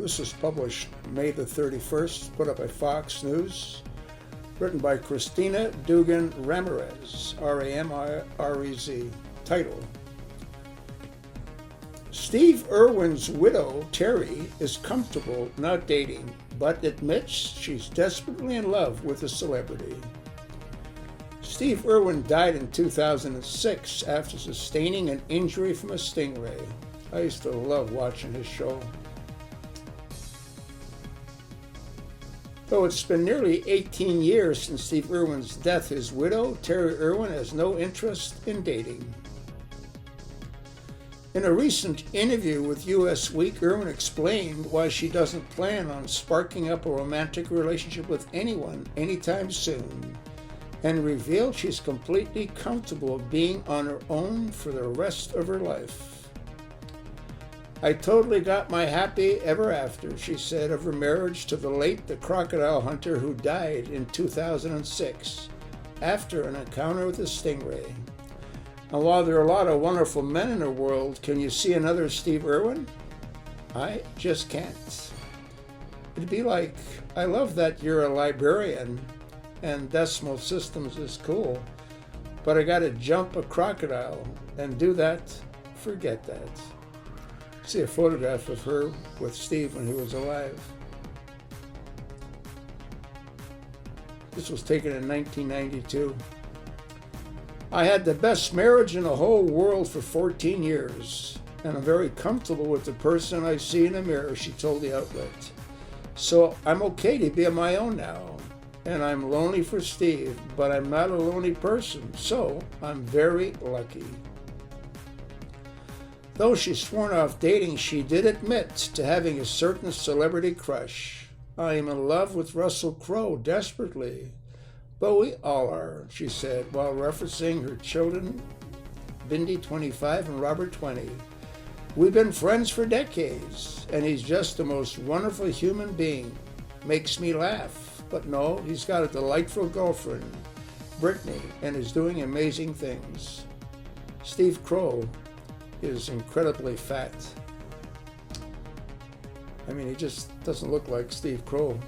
This was published May the 31st, put up by Fox News, written by Christina Dugan Ramirez, Ramirez. Title: Steve Irwin's widow, Terri, is comfortable not dating, but admits she's desperately in love with a celebrity. Steve Irwin died in 2006 after sustaining an injury from a stingray. I used to love watching his show. Though it's been nearly 18 years since Steve Irwin's death, his widow, Terri Irwin, has no interest in dating. In a recent interview with US Week, Irwin explained why she doesn't plan on sparking up a romantic relationship with anyone anytime soon, and revealed she's completely comfortable being on her own for the rest of her life. "I totally got my happy ever after," she said of her marriage to the crocodile hunter who died in 2006 after an encounter with a stingray. And while there are a lot of wonderful men in the world, can you see another Steve Irwin? I just can't. It'd be like, I love that you're a librarian and decimal systems is cool, but I gotta jump a crocodile and do that, forget that. See a photograph of her with Steve when he was alive. This was taken in 1992. "I had the best marriage in the whole world for 14 years, and I'm very comfortable with the person I see in the mirror," she told the outlet. "So I'm okay to be on my own now, and I'm lonely for Steve, but I'm not a lonely person, so I'm very lucky." Though she's sworn off dating, she did admit to having a certain celebrity crush. "I am in love with Russell Crowe desperately, but we all are," she said, while referencing her children, Bindi, 25, and Robert, 20. "We've been friends for decades, and he's just the most wonderful human being. Makes me laugh, but no, he's got a delightful girlfriend, Brittany, and is doing amazing things." Steve Crowe is incredibly fat. I mean, he just doesn't look like Steve Crowe.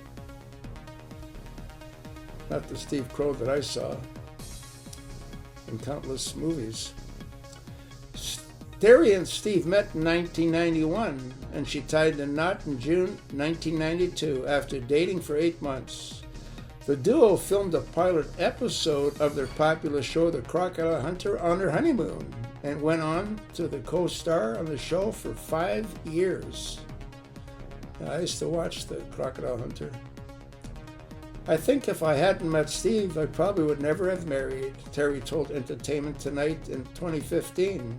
Not the Steve Crowe that I saw in countless movies. Terri and Steve met in 1991, and she tied the knot in June 1992 after dating for 8 months. The duo filmed a pilot episode of their popular show, The Crocodile Hunter, on their honeymoon, and went on to the co-star on the show for 5 years. I used to watch The Crocodile Hunter. "I think if I hadn't met Steve, I probably would never have married," Terri told Entertainment Tonight in 2015.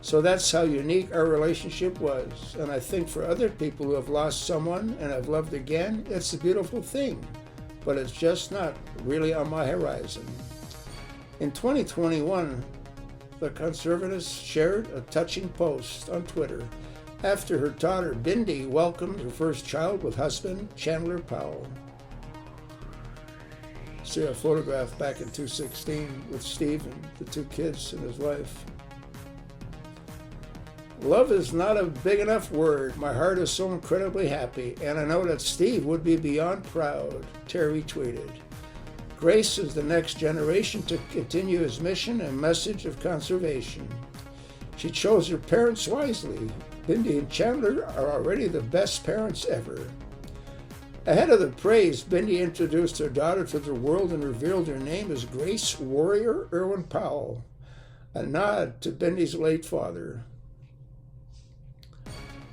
"So that's how unique our relationship was. And I think for other people who have lost someone and have loved again, it's a beautiful thing, but it's just not really on my horizon." In 2021, the conservativist shared a touching post on Twitter after her daughter Bindi welcomed her first child with husband Chandler Powell. See a photograph back in 2016 with Steve and the 2 kids and his wife. "Love is not a big enough word. My heart is so incredibly happy, and I know that Steve would be beyond proud," Terri tweeted. "Grace is the next generation to continue his mission and message of conservation. She chose her parents wisely. Bindi and Chandler are already the best parents ever." Ahead of the praise, Bindi introduced her daughter to the world and revealed her name as Grace Warrior Irwin Powell, a nod to Bindi's late father.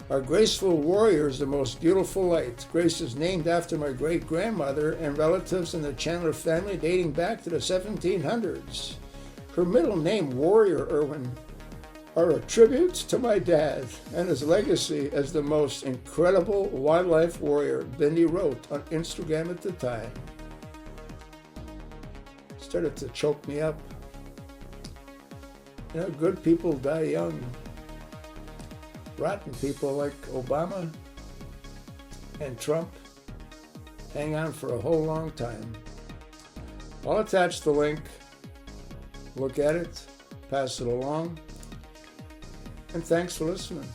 "Our graceful warrior is the most beautiful light. Grace is named after my great-grandmother and relatives in the Chandler family dating back to the 1700s. Her middle name, Warrior Irwin, are a tribute to my dad and his legacy as the most incredible wildlife warrior," Bindi wrote on Instagram at the time. Started to choke me up. You know, good people die young. Rotten people like Obama and Trump hang on for a whole long time. I'll attach the link. Look at it, pass it along, and thanks for listening.